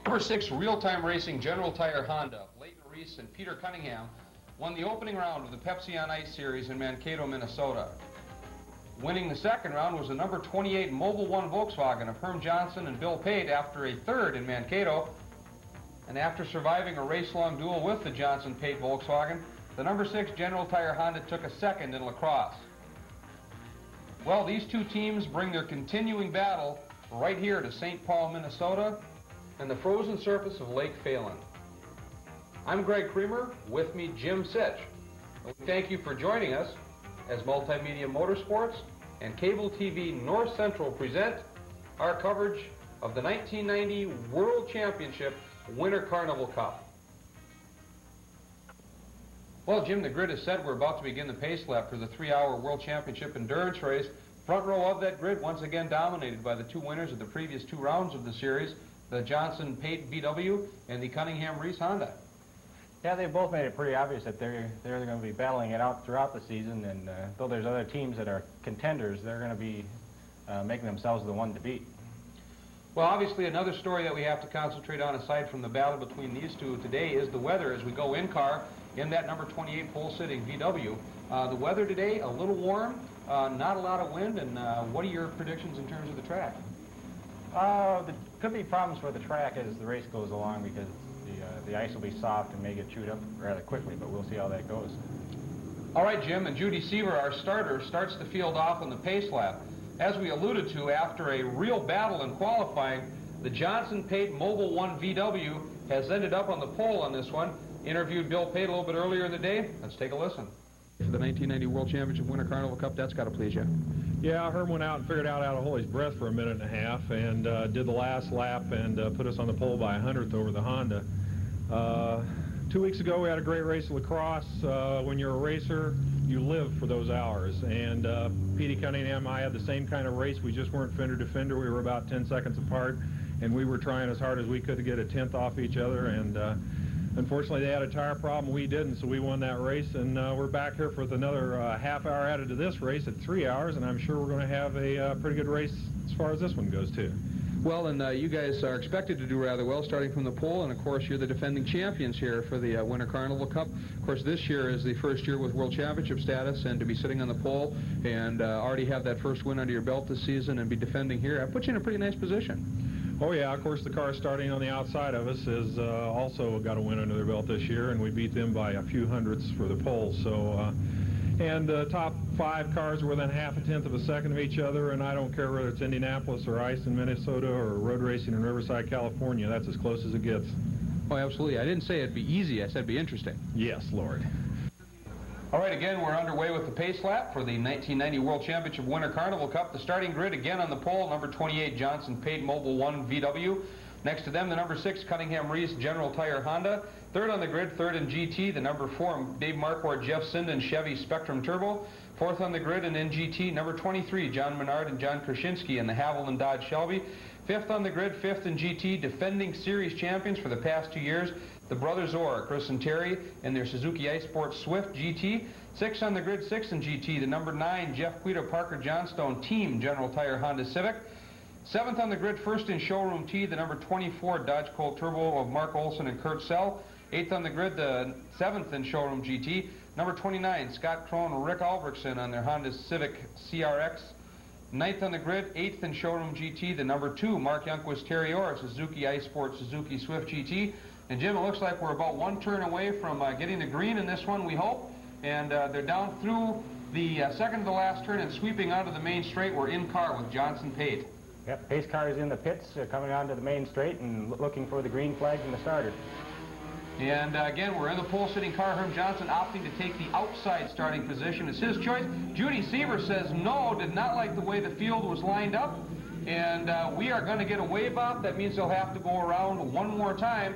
Number 6, Real-Time Racing General Tire Honda. Leighton Reese and Peter Cunningham won the opening round of the Pepsi on Ice Series in Mankato, Minnesota. Winning the second round was the number 28 Mobil 1 Volkswagen of Herm Johnson and Bill Pate after a third in Mankato. And after surviving a race-long duel with the Johnson-Pate Volkswagen, the number 6 General Tire Honda took a second in lacrosse. Well, these two teams bring their continuing battle right here to St. Paul, Minnesota, and the frozen surface of Lake Phalen. I'm Greg Creamer, with me Jim Cich. We thank you for joining us as Multimedia Motorsports and Cable TV North Central present our coverage of the 1990 World Championship Winter Carnival Cup. Well, Jim, the grid is set. We're about to begin the pace lap for the 3-hour World Championship endurance race. Front row of that grid, once again dominated by the two winners of the previous two rounds of the series, the Johnson-Pate VW and the Cunningham-Reese Honda. Yeah, they both made it pretty obvious that they're going to be battling it out throughout the season, and though there's other teams that are contenders, they're going to be making themselves the one to beat. Well, obviously another story that we have to concentrate on aside from the battle between these two today is the weather as we go in-car in that number 28 pole-sitting VW. The weather today, a little warm, not a lot of wind, and what are your predictions in terms of the track? There could be problems for the track as the race goes along because the ice will be soft and may get chewed up rather quickly, but we'll see how that goes. All right, Jim, and Judy Seaver, our starter, starts the field off on the pace lap. As we alluded to, after a real battle in qualifying, the Johnson-Pate Mobil 1 VW has ended up on the pole on this one. Interviewed Bill Pate a little bit earlier in the day. Let's take a listen. For the 1990 World Championship Winter Carnival Cup, that's got to please you. Yeah, Herm went out and figured out how to hold his breath for a minute and a half and did the last lap and put us on the pole by 100th over the Honda. 2 weeks ago, we had a great race of lacrosse. When you're a racer, you live for those hours. And Petey Cunningham and I had the same kind of race. We just weren't fender to fender. We were about 10 seconds apart, and we were trying as hard as we could to get a 10th off each other. And unfortunately, they had a tire problem. We didn't, so we won that race. And we're back here for another half hour added to this race at 3 hours, and I'm sure we're going to have a pretty good race as far as this one goes, too. Well, and you guys are expected to do rather well starting from the pole, and of course you're the defending champions here for the Winter Carnival Cup. Of course, this year is the first year with World Championship status, and to be sitting on the pole and already have that first win under your belt this season and be defending here, that puts you in a pretty nice position. Oh yeah, of course the car starting on the outside of us has also got a win under their belt this year, and we beat them by a few hundredths for the pole. So, and the top 5 cars are within half a tenth of a second of each other, and I don't care whether it's Indianapolis or ice in Minnesota or road racing in Riverside, California. That's as close as it gets. Oh, absolutely. I didn't say it'd be easy. I said it'd be interesting. Yes, Lord. All right, again, we're underway with the pace lap for the 1990 World Championship Winter Carnival Cup. The starting grid, again on the pole, number 28 Johnson-Pate Mobil 1 VW. Next to them, the number 6 Cunningham-Reese General Tire Honda. Third on the grid, third in GT, the number 4 Dave Marquardt Jeff Sinden Chevy Spectrum Turbo. Fourth on the grid and in GT, number 23 John Menard and John Krasinski in the Haviland Dodge Shelby. Fifth on the grid, fifth in GT, defending series champions for the past 2 years, the brothers Orr, Chris and Terry, in their Suzuki Ice Sports Swift GT. Sixth on the grid, sixth in GT, the number 9 Jeff Guido Parker Johnstone Team General Tire Honda Civic. Seventh on the grid, first in Showroom T, the number 24 Dodge Colt Turbo of Mark Olson and Kurt Sell. Eighth on the grid, the 7th in Showroom GT, number 29 Scott Krohn and Rick Albrechtsen on their Honda Civic CRX. Ninth on the grid, 8th in Showroom GT, the number 2 Mark Youngquist Terry Orr Suzuki Ice Sports Suzuki Swift GT. And Jim, it looks like we're about 1 turn away from getting the green in this one, we hope. And they're down through the second to the last turn and sweeping onto the main straight. We're in car with Johnson-Pate. Yep, pace car is in the pits, coming onto the main straight and looking for the green flag from the starter. And again, we're in the pole-sitting car. Herm Johnson opting to take the outside starting position. It's his choice. Judy Seaver says no, did not like the way the field was lined up. And we are going to get a wave off. That means they'll have to go around one more time.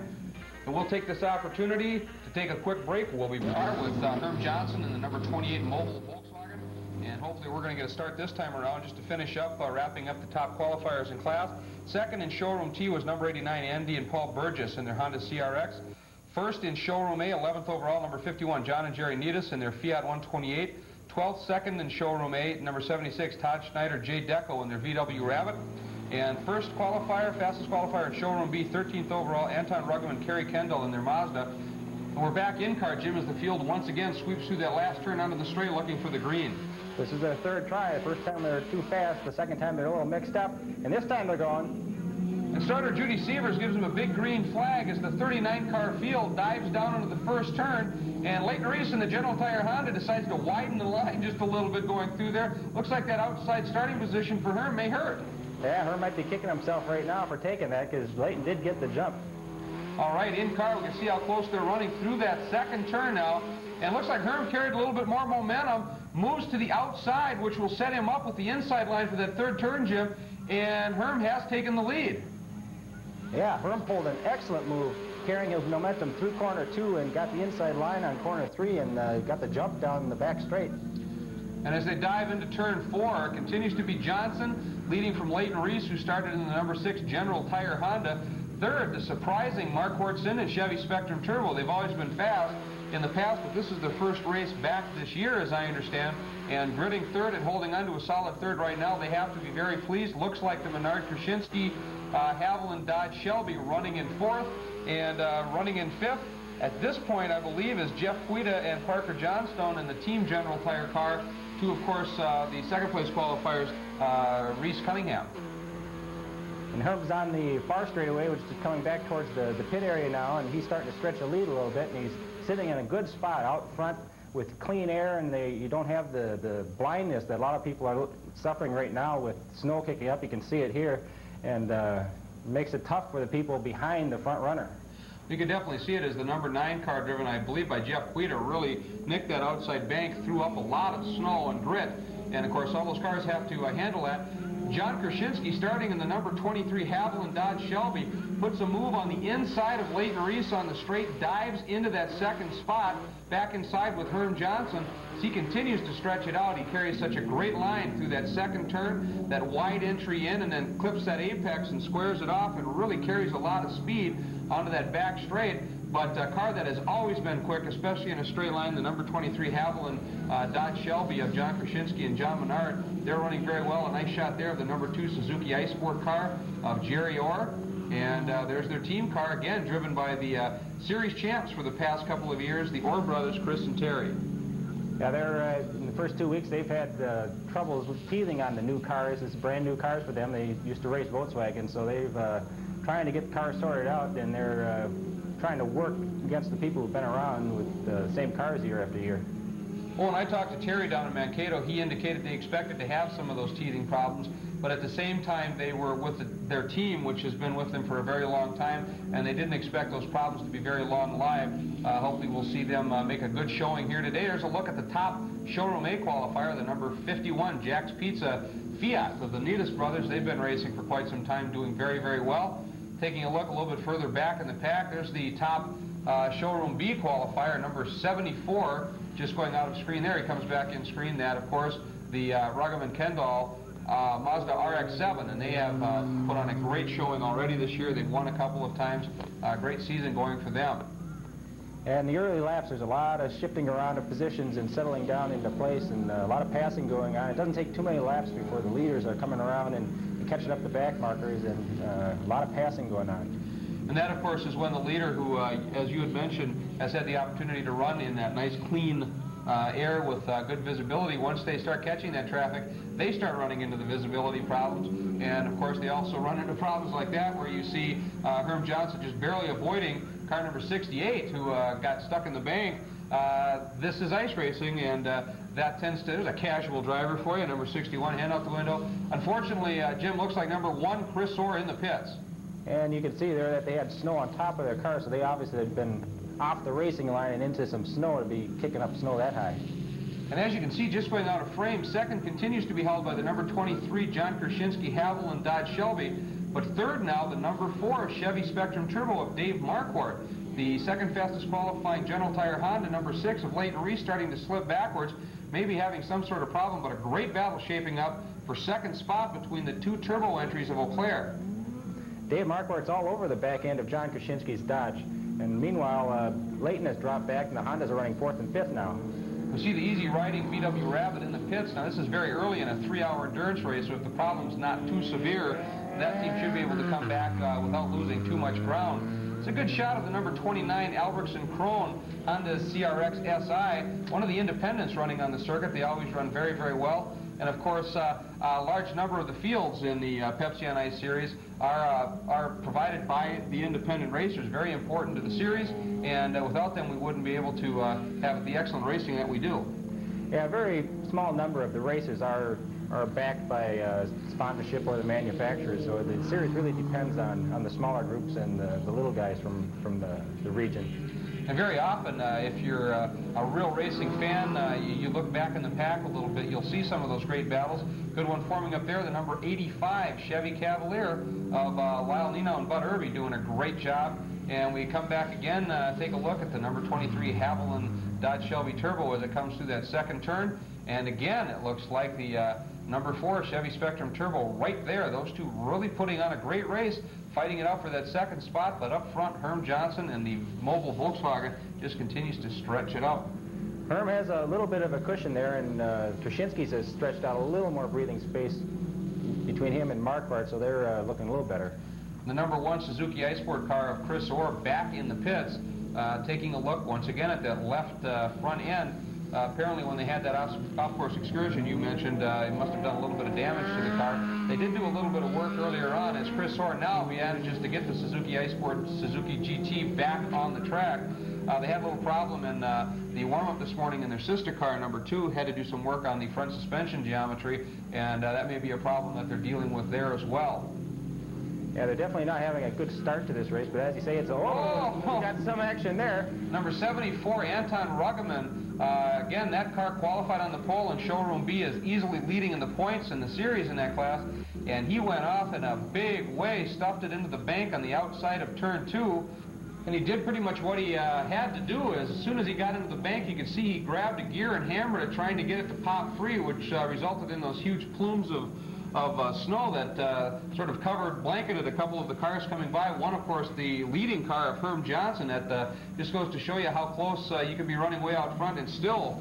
And we'll take this opportunity to take a quick break. We'll be back with Herm Johnson and the number 28 Mobil Volkswagen. And hopefully we're going to get a start this time around just to finish up, wrapping up the top qualifiers in class. Second in Showroom T was number 89 Andy and Paul Burgess in their Honda CRX. First in Showroom A, 11th overall, number 51 John and Jerry Needus in their Fiat 128. 12th, second in Showroom A, number 76 Todd Schneider, Jay Decco in their VW Rabbit. And first qualifier, fastest qualifier in showroom B, 13th overall, Anton Rugum and Kerry Kendall in their Mazda. And we're back in car, Jim, as the field once again sweeps through that last turn onto the straight looking for the green. This is their third try. The first time they were too fast, the second time they're a little mixed up, and this time they're going. And starter Judy Sievers gives him a big green flag as the 39-car field dives down into the first turn, and Leighton Reese in the General Tire Honda decides to widen the line just a little bit going through there. Looks like that outside starting position for Herm may hurt. Yeah, Herm might be kicking himself right now for taking that, because Leighton did get the jump. All right, in car, we can see how close they're running through that second turn now. And looks like Herm carried a little bit more momentum, moves to the outside, which will set him up with the inside line for that third turn, Jim. And Herm has taken the lead. Yeah, Herm pulled an excellent move, carrying his momentum through corner 2 and got the inside line on corner 3 and got the jump down the back straight. And as they dive into turn 4, it continues to be Johnson, leading from Leighton Reese, who started in the number 6 General Tire Honda. Third, the surprising Mark Hortson and Chevy Spectrum Turbo. They've always been fast in the past, but this is their first race back this year, as I understand. And gridding third and holding on to a solid third right now, they have to be very pleased. Looks like the Menard Krasinski, Haviland, Dodge, Shelby running in fourth and running in fifth. At this point, I believe, is Jeff Quita and Parker Johnstone in the Team General Tire car. To, of course, the second place qualifiers, Reese Cunningham. And Herm's on the far straightaway, which is coming back towards the pit area now, and he's starting to stretch a lead a little bit, and he's sitting in a good spot out front with clean air, and you don't have the blindness that a lot of people are suffering right now with snow kicking up. You can see it here, and makes it tough for the people behind the front runner. You can definitely see it as the number 9 car, driven, I believe, by Jeff Quita, really nicked that outside bank, threw up a lot of snow and grit, and of course all those cars have to handle that. John Krasinski, starting in the number 23 Haviland Dodge Shelby, puts a move on the inside of Leighton Reese on the straight, dives into that second spot, back inside with Herm Johnson. As he continues to stretch it out, he carries such a great line through that second turn, that wide entry in, and then clips that apex and squares it off, and really carries a lot of speed onto that back straight. But a car that has always been quick, especially in a straight line, the number 23 Haviland Dodge Shelby of John Krasinski and John Menard, they're running very well. A nice shot there of the number 2 Suzuki Ice Sport car of Jerry Orr. And there's their team car, again, driven by the series champs for the past couple of years, the Orr brothers, Chris and Terry. Yeah, they're in the first 2 weeks, they've had troubles with teething on the new cars. It's brand new cars for them. They used to race Volkswagen, so they've trying to get the cars sorted out, and they're trying to work against the people who've been around with the same cars year after year. Well, when I talked to Terry down in Mankato, he indicated they expected to have some of those teething problems, but at the same time they were with their team, which has been with them for a very long time, and they didn't expect those problems to be very long-lived. Hopefully we'll see them make a good showing here today. There's a look at the top Showroom A qualifier, the number 51 Jack's Pizza Fiat of the Niedes brothers. They've been racing for quite some time, doing very, very well. Taking a look a little bit further back in the pack, there's the top Showroom B qualifier, number 74, just going out of screen there. He comes back in screen. That, of course, the Rugum and Kendall Mazda RX-7, and they have put on a great showing already this year. They've won a couple of times. Great season going for them. And the early laps, there's a lot of shifting around of positions and settling down into place, and a lot of passing going on. It doesn't take too many laps before the leaders are coming around and catching up the back markers, and a lot of passing going on. And that, of course, is when the leader, who, as you had mentioned, has had the opportunity to run in that nice, clean air with good visibility. Once they start catching that traffic, they start running into the visibility problems. And, of course, they also run into problems like that where you see Herm Johnson just barely avoiding car number 68, who got stuck in the bank. This is ice racing, and that tends to, there's a casual driver for you, number 61, hand out the window. Unfortunately, Jim, looks like number 1, Chris Orr, in the pits. And you can see there that they had snow on top of their car, so they obviously had been off the racing line and into some snow to be kicking up snow that high. And as you can see, just going out of frame, second continues to be held by the number 23, John Krasinski, Haviland Dodge Shelby. But third now, the number 4 Chevy Spectrum Turbo of Dave Marquardt. The second fastest qualifying General Tire Honda, number 6 of Leighton Reese, starting to slip backwards, maybe having some sort of problem, but a great battle shaping up for second spot between the 2 turbo entries of Eau Claire. Dave Marquardt's all over the back end of John Krasinski's Dodge. And meanwhile, Leighton has dropped back, and the Hondas are running 4th and 5th now. We see the easy riding VW Rabbit in the pits. Now, this is very early in a 3-hour endurance race, so if the problem's not too severe, that team should be able to come back without losing too much ground. It's a good shot of the number 29 Albertson Krone Honda CRX SI, one of the independents running on the circuit. They always run very, very well. And of course, a large number of the fields in the Pepsi on Ice series are provided by the independent racers, very important to the series, and without them we wouldn't be able to have the excellent racing that we do. Yeah, a very small number of the races are backed by sponsorship or the manufacturers, so the series really depends on the smaller groups and the little guys from the region. And very often, if you're a real racing fan, you look back in the pack a little bit, you'll see some of those great battles. Good one forming up there, the number 85 Chevy Cavalier of Lyle Nenow and Bud Irby doing a great job. And we come back again, take a look at the number 23 Haviland Dodge Shelby Turbo as it comes through that second turn. And again, it looks like the number 4 Chevy Spectrum Turbo right there. Those two really putting on a great race, fighting it out for that second spot. But up front, Herm Johnson and the mobile Volkswagen just continues to stretch it out. Herm has a little bit of a cushion there, and Krashinsky's has stretched out a little more breathing space between him and Marquardt, so they're looking a little better. The number 1 Suzuki Ice Sport car of Chris Orr back in the pits, taking a look once again at that left front end. Apparently when they had that off-course excursion you mentioned, it must have done a little bit of damage to the car. They did do a little bit of work earlier on as Chris Orr now manages to get the Suzuki Ice Sport Suzuki GT back on the track. They had a little problem in the warm-up this morning in their sister car, number 2, had to do some work on the front suspension geometry, and that may be a problem that they're dealing with there as well. Yeah, they're definitely not having a good start to this race, but as you say, it's we got some action there. Number 74, Anton Ruggeman. Again, that car qualified on the pole, and Showroom B is easily leading in the points in the series in that class, and he went off in a big way, stuffed it into the bank on the outside of turn 2, and he did pretty much what he had to do. As soon as he got into the bank, you could see he grabbed a gear and hammered it, trying to get it to pop free, which resulted in those huge plumes of snow that sort of blanketed a couple of the cars coming by. One, of course, the leading car of Herm Johnson. That just goes to show you how close you can be running way out front and still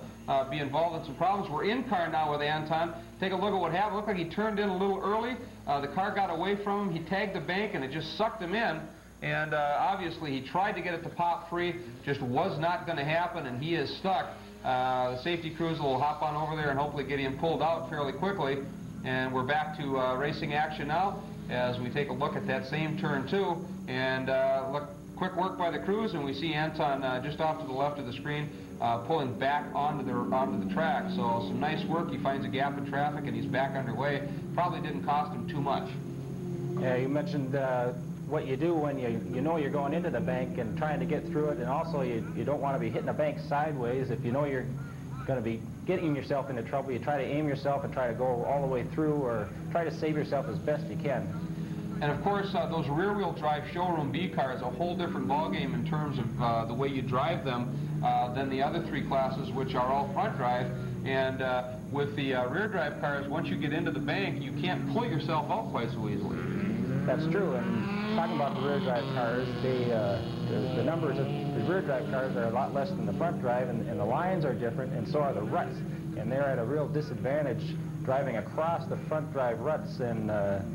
be involved in some problems. We're in car now with Anton. Take a look at what happened. Looked like he turned in a little early. The car got away from him. He tagged the bank and it just sucked him in. And obviously he tried to get it to pop free. Just was not going to happen, and he is stuck. The safety crews will hop on over there and hopefully get him pulled out fairly quickly. And we're back to racing action now as we take a look at that same turn 2. And quick work by the crews, and we see Anton just off to the left of the screen pulling back onto the track. So some nice work. He finds a gap in traffic and he's back underway. Probably didn't cost him too much. Yeah, you mentioned what you do when you know you're going into the bank and trying to get through it, and also you don't want to be hitting the bank sideways. If you know you're going to be getting yourself into trouble, you try to aim yourself and try to go all the way through, or try to save yourself as best you can. And of course, those rear-wheel drive Showroom B cars, a whole different ballgame in terms of the way you drive them than the other 3 classes, which are all front drive. And with the rear drive cars, once you get into the bank, you can't pull yourself out quite so easily. That's true. And talking about the rear drive cars, the numbers of the rear drive cars are a lot less than the front drive, and the lines are different, and so are the ruts. And they're at a real disadvantage driving across the front drive ruts, and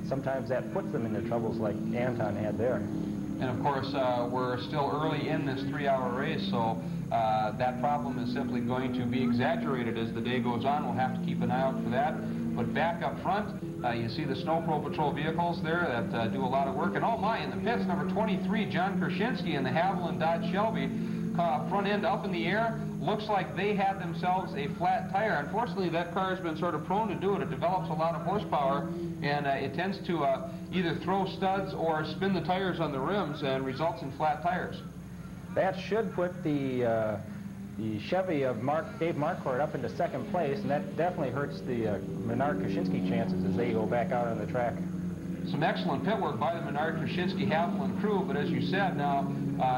sometimes that puts them into troubles like Anton had there. And of course, we're still early in this 3-hour race, so that problem is simply going to be exaggerated as the day goes on. We'll have to keep an eye out for that. But back up front, you see the Snow Patrol vehicles there that do a lot of work. And oh my, in the pits, number 23, John Krashinsky in the Haviland Dodge Shelby, front end up in the air. Looks like they had themselves a flat tire. Unfortunately, that car has been sort of prone to do it. It develops a lot of horsepower, and it tends to either throw studs or spin the tires on the rims and results in flat tires. That should put the Chevy of Dave Marquardt up into second place, and that definitely hurts the Menard Krashinsky chances as they go back out on the track. Some excellent pit work by the Menard Krashinsky Haviland crew, but as you said, now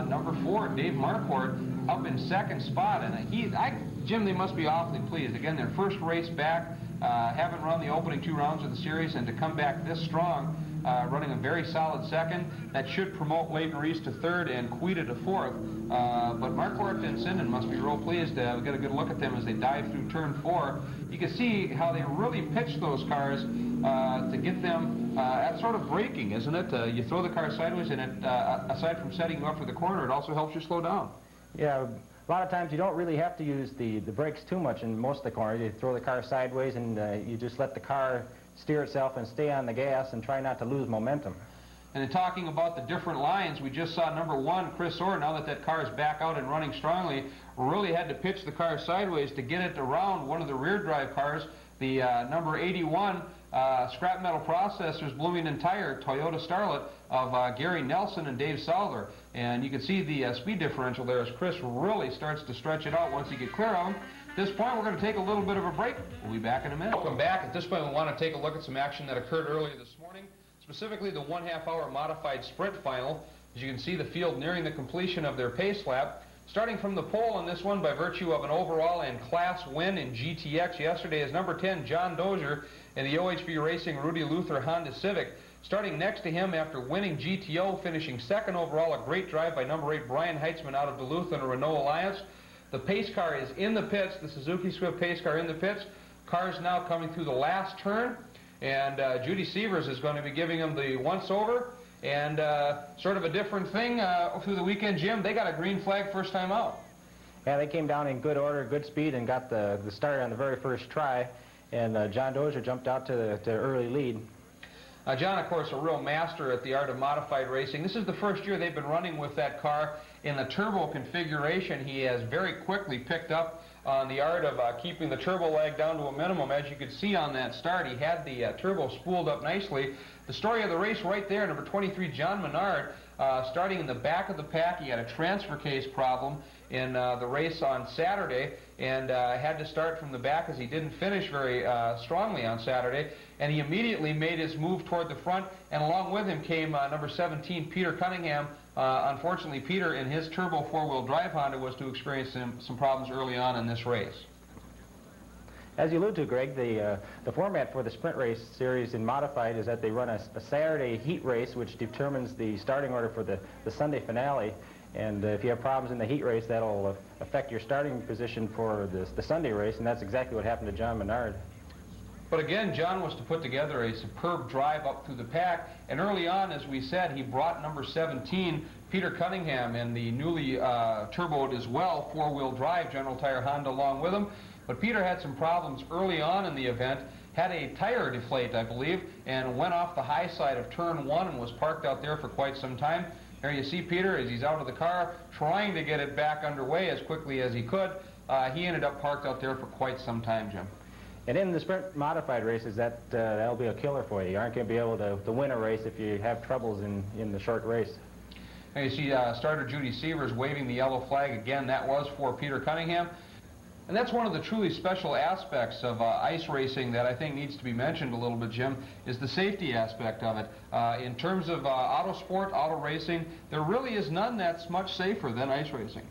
number 4, Dave Marquardt, up in second spot, and Jim, they must be awfully pleased. Again, their first race back, haven't run the opening 2 rounds of the series, and to come back this strong, running a very solid second. That should promote Leighton Reese to third and Quita to fourth. But Marquardt and Sinden must be real pleased to get a good look at them as they dive through turn 4. You can see how they really pitch those cars to get them at sort of braking, isn't it? You throw the car sideways, and it, aside from setting you up for the corner, it also helps you slow down. Yeah, a lot of times you don't really have to use the brakes too much in most of the corners. You throw the car sideways, and you just let the car steer itself and stay on the gas and try not to lose momentum. And in talking about the different lines, we just saw number 1, Chris Orr, now that car is back out and running strongly, really had to pitch the car sideways to get it around one of the rear drive cars, the number 81 Scrap Metal Processors Bloomington Tire Toyota Starlet of Gary Nelson and Dave Salver. And you can see the speed differential there as Chris really starts to stretch it out once you get clear of him. At this point, we're going to take a little bit of a break. We'll be back in a minute. Welcome back. At this point, we want to take a look at some action that occurred earlier this morning, specifically the 1/2-hour modified sprint final. As you can see, the field nearing the completion of their pace lap. Starting from the pole on this one by virtue of an overall and class win in GTX yesterday is number 10, John Dozier, in the OHV Racing Rudy Luther Honda Civic. Starting next to him after winning GTO, finishing second overall, a great drive by number 8, Brian Heitzman out of Duluth in a Renault Alliance. The pace car is in the pits, the Suzuki Swift pace car in the pits. Car's now coming through the last turn, and Judy Sievers is going to be giving him the once-over. And sort of a different thing through the weekend, Jim, they got a green flag first time out. Yeah, they came down in good order, good speed, and got the start on the very first try. And John Dozier jumped out to the early lead. John, of course, a real master at the art of modified racing. This is the first year they've been running with that car in the turbo configuration. He has very quickly picked up on the art of keeping the turbo lag down to a minimum. As you could see on that start, he had the turbo spooled up nicely. The story of the race right there, number 23, John Menard, starting in the back of the pack. He had a transfer case problem in the race on Saturday, and had to start from the back as he didn't finish very strongly on Saturday. And he immediately made his move toward the front, and along with him came number 17, Peter Cunningham. Unfortunately, Peter, in his turbo four-wheel drive Honda, was to experience some problems early on in this race. As you allude to, Greg, the format for the sprint race series in modified is that they run a Saturday heat race, which determines the starting order for the Sunday finale. And if you have problems in the heat race, that'll affect your starting position for the Sunday race, and that's exactly what happened to John Menard. But again, John was to put together a superb drive up through the pack, and early on, as we said, he brought number 17, Peter Cunningham, in the newly turboed as well, four-wheel drive General Tire Honda along with him. But Peter had some problems early on in the event, had a tire deflate, I believe, and went off the high side of turn 1 and was parked out there for quite some time. There you see Peter as he's out of the car, trying to get it back underway as quickly as he could. He ended up parked out there for quite some time, Jim. And in the sprint modified races, that'll be a killer for you. You aren't going to be able to win a race if you have troubles in the short race. There you see starter Judy Sievers waving the yellow flag again. That was for Peter Cunningham. And that's one of the truly special aspects of ice racing that I think needs to be mentioned a little bit, Jim, is the safety aspect of it. In terms of auto sport, auto racing, there really is none that's much safer than ice racing.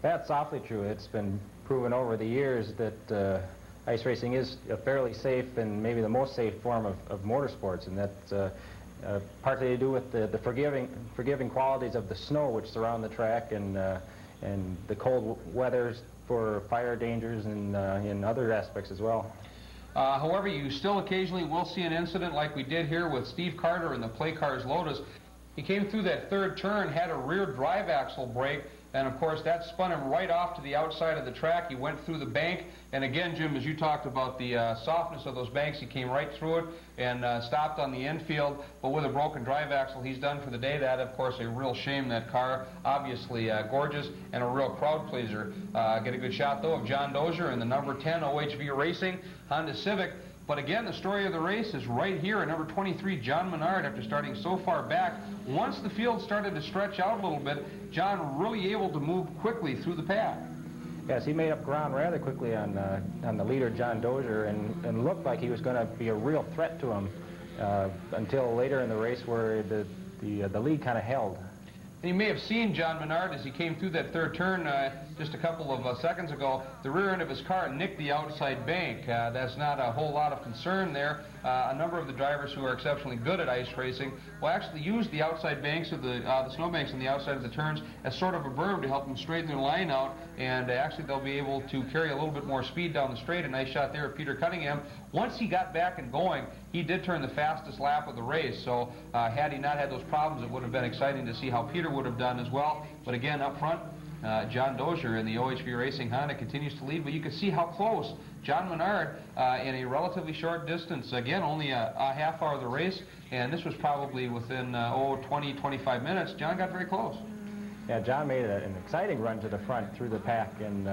That's awfully true. It's been proven over the years that ice racing is a fairly safe and maybe the most safe form of motorsports, and that's partly to do with the forgiving qualities of the snow which surround the track and the cold weathers for fire dangers and in other aspects as well. However, you still occasionally will see an incident like we did here with Steve Carter in the Play Cars Lotus. He came through that third turn, had a rear drive axle break, and of course that spun him right off to the outside of the track. He went through the bank, and again, Jim, as you talked about the softness of those banks, he came right through it and stopped on the infield, but with a broken drive axle, he's done for the day. That, of course, a real shame. That car, obviously gorgeous and a real crowd pleaser. Get a good shot, though, of John Dozier in the number 10 OHV Racing Honda Civic. But again, the story of the race is right here at number 23, John Menard, after starting so far back. Once the field started to stretch out a little bit, John really able to move quickly through the pack. Yes, he made up ground rather quickly on the leader, John Dozier, and looked like he was going to be a real threat to him until later in the race where the lead kind of held. And you may have seen John Menard as he came through that third turn. just a couple of seconds ago, the rear end of his car nicked the outside bank. That's not a whole lot of concern there. A number of the drivers who are exceptionally good at ice racing will actually use the outside banks of the snowbanks on the outside of the turns as sort of a berm to help them straighten their line out, and actually they'll be able to carry a little bit more speed down the straight. A nice shot there of Peter Cunningham. Once he got back and going, he did turn the fastest lap of the race, so had he not had those problems, it would have been exciting to see how Peter would have done as well. But again, up front, John Dozier in the OHV Racing Honda continues to lead, but you can see how close John Menard in a relatively short distance. Again, only a half hour of the race, and this was probably within 20, 25 minutes. John got very close. Yeah, John made an exciting run to the front through the pack and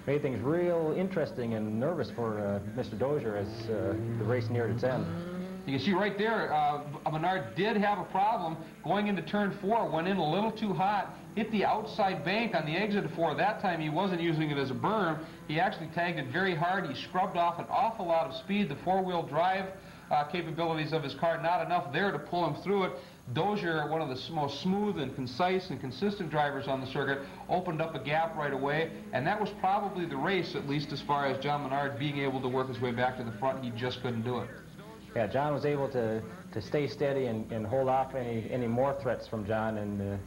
made things real interesting and nervous for Mr. Dozier as the race neared its end. You can see right there, Menard did have a problem going into turn 4, went in a little too hot, hit the outside bank on the exit of 4. That time he wasn't using it as a berm. He actually tagged it very hard. He scrubbed off an awful lot of speed. The four-wheel drive capabilities of his car, not enough there to pull him through it. Dozier, one of the most smooth and concise and consistent drivers on the circuit, opened up a gap right away, and that was probably the race, at least as far as John Menard being able to work his way back to the front. He just couldn't do it. Yeah, John was able to stay steady and hold off any more threats from John and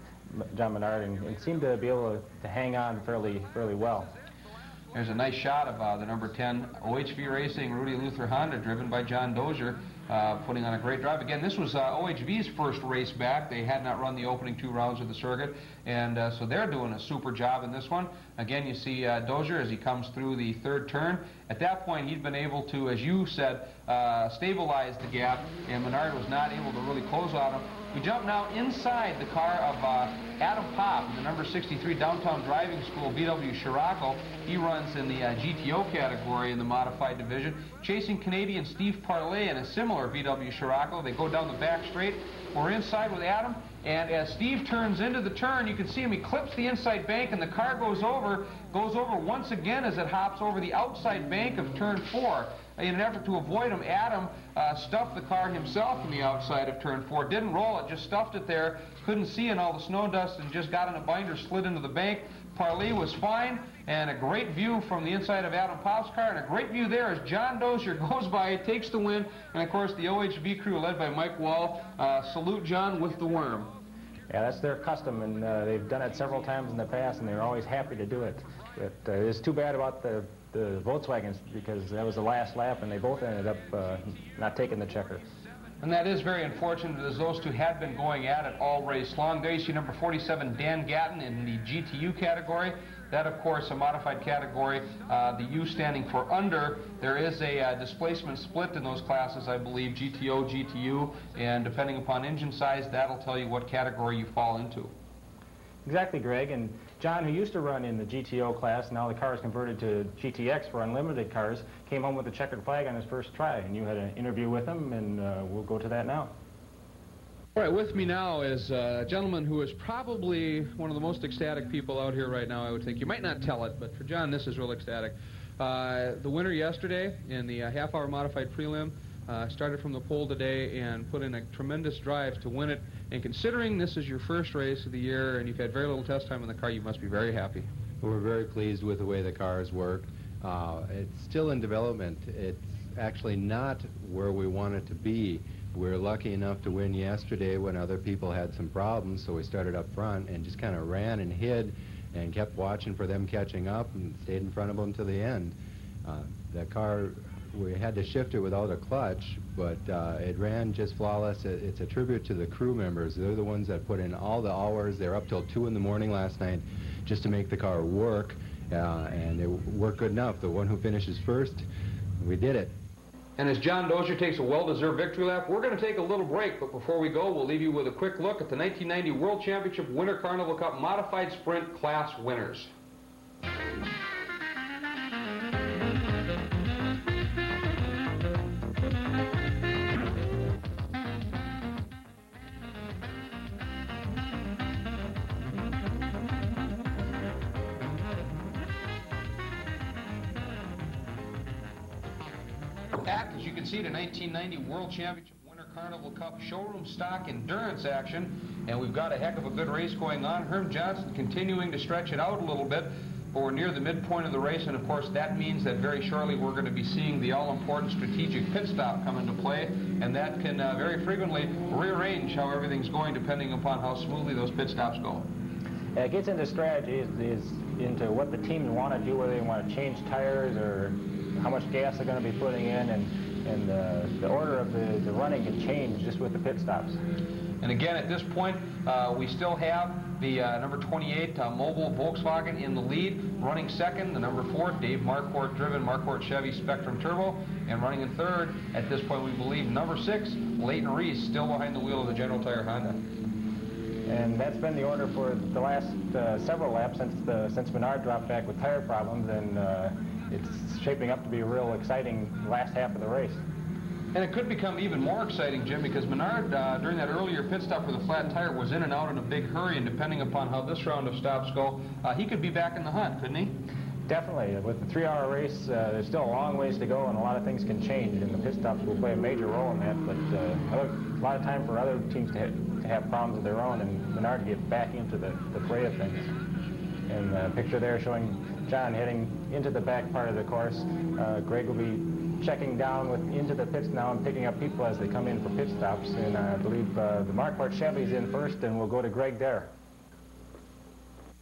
John Menard, and seemed to be able to hang on fairly well. There's a nice shot of the number 10 OHV Racing Rudy Luther Honda, driven by John Dozier, putting on a great drive. Again, this was OHV's first race back. They had not run the opening 2 rounds of the circuit, and so they're doing a super job in this one. Again, you see Dozier as he comes through the 3rd turn. At that point, he'd been able to, as you said, stabilize the gap, and Menard was not able to really close on him. We jump now inside the car of Adam Popp, the number 63 Downtown Driving School VW Scirocco. He runs in the GTO category in the modified division, chasing Canadian Steve Parley in a similar VW Scirocco. They go down the back straight. We're inside with Adam, and as Steve turns into the turn, you can see him, he clips the inside bank, and the car goes over once again as it hops over the outside bank of turn 4. In an effort to avoid him, Adam stuffed the car himself in the outside of turn 4. Didn't roll it, just stuffed it there. Couldn't see in all the snow dust and just got in a binder, slid into the bank. Parley was fine, and a great view from the inside of Adam Popp's car, and a great view there as John Dozier goes by, takes the win, and of course the OHV crew led by Mike Wall salute John with the worm. Yeah, that's their custom, and they've done it several times in the past, and they're always happy to do it. It's too bad about the Volkswagens, because that was the last lap, and they both ended up not taking the checker. And that is very unfortunate, as those two had been going at it all race long. There you see number 47, Dan Gatton, in the GTU category. That, of course, a modified category, the U standing for under. There is a displacement split in those classes, I believe, GTO, GTU, and depending upon engine size, that'll tell you what category you fall into. Exactly, Greg. And John, who used to run in the GTO class, now the car is converted to GTX for unlimited cars, came home with a checkered flag on his first try, and you had an interview with him, and we'll go to that now. All right, with me now is a gentleman who is probably one of the most ecstatic people out here right now, I would think. You might not tell it, but for John, this is real ecstatic. The winner yesterday in the half-hour modified prelim started from the pole today and put in a tremendous drive to win it. And considering this is your first race of the year and you've had very little test time in the car, you must be very happy. We're very pleased with the way the cars work. It's still in development. It's actually not where we want it to be. We're lucky enough to win yesterday when other people had some problems, so we started up front and just kind of ran and hid and kept watching for them catching up and stayed in front of them to the end. That car, we had to shift it without a clutch, but it ran just flawless. It's a tribute to the crew members. They're the ones that put in all the hours. They were up till 2 in the morning last night just to make the car work, and it worked good enough. The one who finishes first, we did it. And as John Dozier takes a well-deserved victory lap, we're going to take a little break, but before we go, we'll leave you with a quick look at the 1990 World Championship Winter Carnival Cup Modified Sprint Class winners. As you can see, the 1990 World Championship Winter Carnival Cup showroom stock endurance action, and we've got a heck of a good race going on. Herm Johnson continuing to stretch it out a little bit. but we're near the midpoint of the race, and of course that means that very shortly we're going to be seeing the all-important strategic pit stop come into play, and that can very frequently rearrange how everything's going depending upon how smoothly those pit stops go. It gets into strategy, is into what the teams want to do, whether they want to change tires or how much gas they're going to be putting in, and the order of the running can change just with the pit stops. And again, at this point, we still have the number 28 Mobile Volkswagen in the lead. Running second, the number 4 Dave Marquardt-driven Marquardt Chevy Spectrum Turbo. And running in third, at this point we believe, number 6 Leighton Reese, still behind the wheel of the General Tire Honda. And that's been the order for the last several laps since Menard dropped back with tire problems, and it's shaping up to be a real exciting last half of the race. And it could become even more exciting, Jim, because Menard, during that earlier pit stop for the flat tire, was in and out in a big hurry, and depending upon how this round of stops go, he could be back in the hunt, couldn't he? Definitely. With the 3-hour race, there's still a long ways to go, and a lot of things can change, and the pit stops will play a major role in that, but a lot of time for other teams to have problems of their own, and Menard to get back into the fray of things. And the picture there showing John heading into the back part of the course. Greg will be checking down into the pits now and picking up people as they come in for pit stops, and I believe the Marquardt Chevy's in first, and we'll go to Greg there.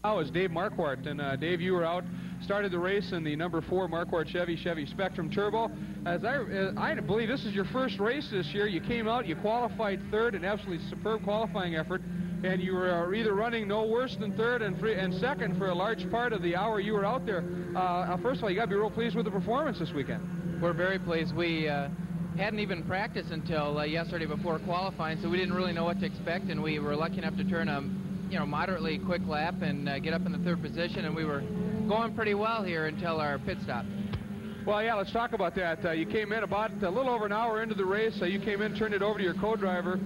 Now is Dave Marquardt, and Dave, you were out, started the race in the number 4 Marquardt Chevy Spectrum Turbo. As I believe this is your first race this year. You came out, you qualified third, an absolutely superb qualifying effort, and you were either running no worse than third and second for a large part of the hour you were out there. First of all, you got to be real pleased with the performance this weekend. We're very pleased. We hadn't even practiced until yesterday before qualifying, so we didn't really know what to expect, and we were lucky enough to turn a moderately quick lap and get up in the 3rd position, and we were going pretty well here until our pit stop. Well, yeah, let's talk about that. You came in about a little over an hour into the race. You came in, turned it over to your co-driver,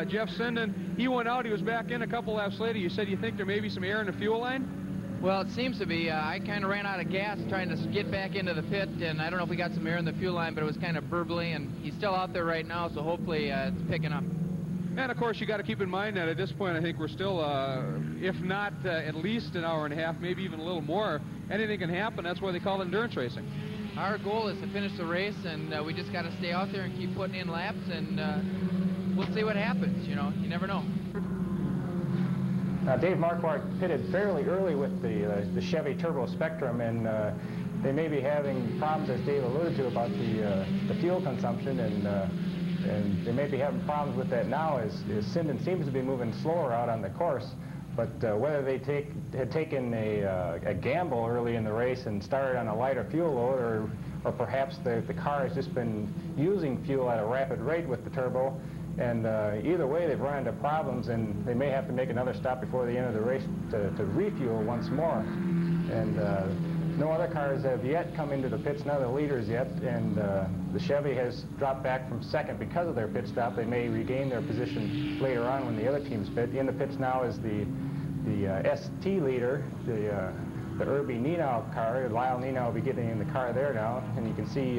Jeff Sinden. He went out, he was back in a couple laps later. You said you think there may be some air in the fuel line? Well, it seems to be. I kind of ran out of gas trying to get back into the pit, and I don't know if we got some air in the fuel line, but it was kind of burbly, and he's still out there right now, so hopefully it's picking up. And of course, you got to keep in mind that at this point, I think we're still, if not at least an hour and a half, maybe even a little more. Anything can happen. That's why they call it endurance racing. Our goal is to finish the race, and we just got to stay out there and keep putting in laps, and we'll see what happens. You never know. Dave Marquardt pitted fairly early with the Chevy Turbo Spectrum, and they may be having problems, as Dave alluded to, about the fuel consumption, and they may be having problems with that now as Sinden seems to be moving slower out on the course. But whether they had taken a gamble early in the race and started on a lighter fuel load, or perhaps the car has just been using fuel at a rapid rate with the turbo, and either way they've run into problems, and they may have to make another stop before the end of the race to refuel once more. And no other cars have yet come into the pits, none of the leaders yet, and the Chevy has dropped back from second because of their pit stop. They may regain their position later on when the other teams pit. In the pits now is the ST leader, the Irby Nenow car. Lyle Nenow will be getting in the car there now, and you can see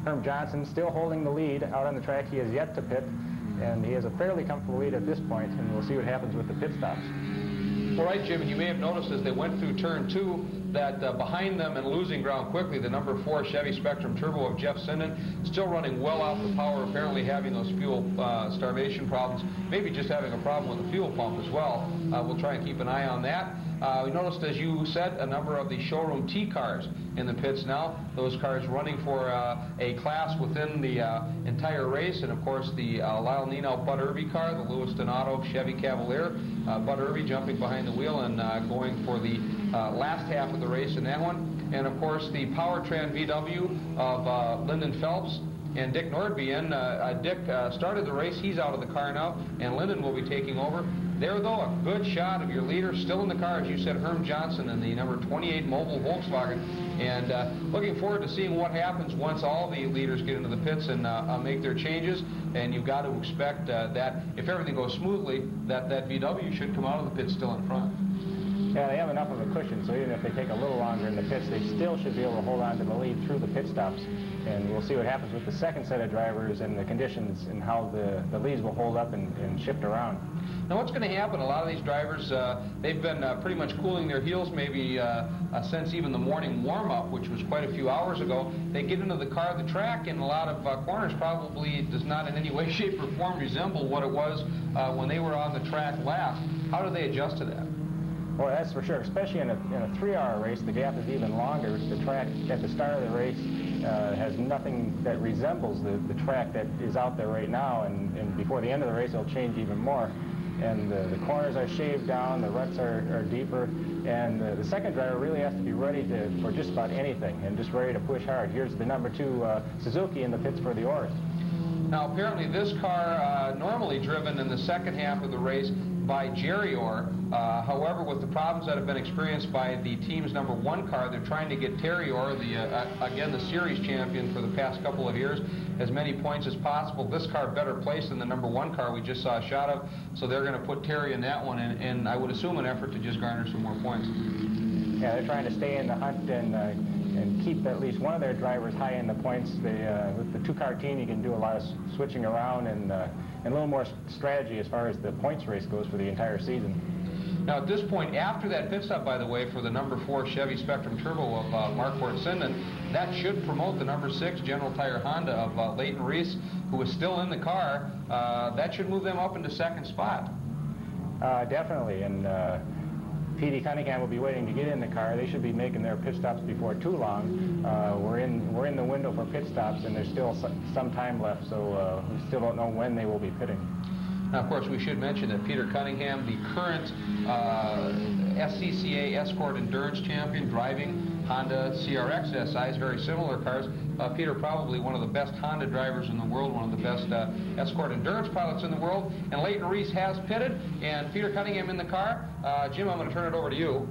Herm Johnson still holding the lead out on the track. He has yet to pit, and he has a fairly comfortable lead at this point, and we'll see what happens with the pit stops. All right, Jim, and you may have noticed as they went through turn 2 that behind them and losing ground quickly, the number 4 Chevy Spectrum Turbo of Jeff Sinden, still running well off the power, apparently having those fuel starvation problems, maybe just having a problem with the fuel pump as well. We'll try and keep an eye on that. We noticed, as you said, a number of the showroom T cars in the pits now. Those cars running for a class within the entire race, and of course the Lyle Nenow Bud Irby car, the Lewis Donato Chevy Cavalier. Bud Irby jumping behind the wheel and going for the last half of the race in that one. And of course the Powertran VW of Lyndon Phelps and Dick Nordby in. Dick started the race. He's out of the car now, and Lyndon will be taking over. There, though, a good shot of your leader still in the car, as you said, Herm Johnson in the number 28 Mobile Volkswagen. And looking forward to seeing what happens once all the leaders get into the pits and make their changes. And you've got to expect that if everything goes smoothly, that VW should come out of the pits still in front. Yeah, they have enough of a cushion, so even if they take a little longer in the pits, they still should be able to hold on to the lead through the pit stops. And we'll see what happens with the second set of drivers and the conditions and how the leads will hold up and shift around. Now what's going to happen, a lot of these drivers, they've been pretty much cooling their heels maybe since even the morning warm-up, which was quite a few hours ago. They get into the car, the track in a lot of corners probably does not in any way, shape, or form resemble what it was when they were on the track last. How do they adjust to that? Well, that's for sure, especially in a 3-hour race, the gap is even longer. The track at the start of the race has nothing that resembles the track that is out there right now, and before the end of the race it'll change even more. And the corners are shaved down, the ruts are deeper, and the second driver really has to be ready for just about anything and just ready to push hard. Here's the number 2 Suzuki in the pits for the Oars. Now apparently this car normally driven in the second half of the race by Jerry Orr. However, with the problems that have been experienced by the team's number 1 car, they're trying to get Terry Orr, again the series champion for the past couple of years, as many points as possible. This car better placed than the number 1 car we just saw a shot of, so they're going to put Terry in that one, and I would assume an effort to just garner some more points. Yeah, they're trying to stay in the hunt and keep at least one of their drivers high in the points. With the 2-car team, you can do a lot of switching around and a little more strategy as far as the points race goes for the entire season. Now at this point, after that pit stop, by the way, for the number 4 Chevy Spectrum Turbo of Mark Sinden, that should promote the number 6 General Tire Honda of Leighton Reese, who is still in the car. That should move them up into second spot. Definitely, and P.D. Cunningham will be waiting to get in the car. They should be making their pit stops before too long. We're in the window for pit stops, and there's still some time left, so we still don't know when they will be pitting. Now, of course, we should mention that Peter Cunningham, the current SCCA Escort Endurance Champion, driving Honda CRX SIs, very similar cars. Peter, probably one of the best Honda drivers in the world, one of the best Escort Endurance pilots in the world. And Leighton Reese has pitted, and Peter Cunningham in the car. Jim, I'm going to turn it over to you.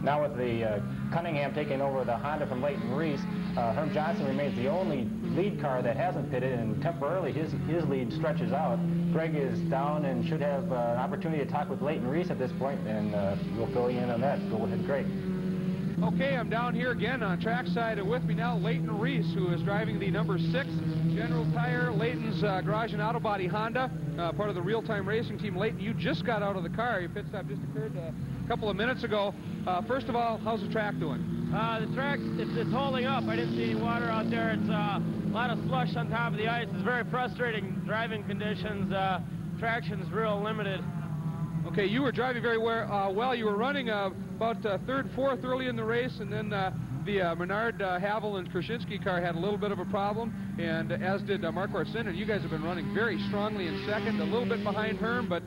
Now with the Cunningham taking over the Honda from Leighton Reese, Herm Johnson remains the only lead car that hasn't pitted, and temporarily his lead stretches out. Greg is down and should have an opportunity to talk with Leighton Reese at this point, and we'll fill you in on that. Go ahead, Greg. Okay, I'm down here again on trackside, and with me now Leighton Reese, who is driving the number 6 General Tire, Leighton's Garage and Auto Body Honda, part of the real-time racing team. Leighton, you just got out of the car. Your pit stop just occurred a couple of minutes ago. First of all, how's the track doing? The track, it's holding up. I didn't see any water out there. It's a lot of slush on top of the ice. It's very frustrating driving conditions. Traction's real limited. Okay, you were driving very well. You were running about 3rd, 4th early in the race, and then the Menard, Havel, and Krasinski car had a little bit of a problem, and as did Mark Sinden. You guys have been running very strongly in second, a little bit behind Herm, but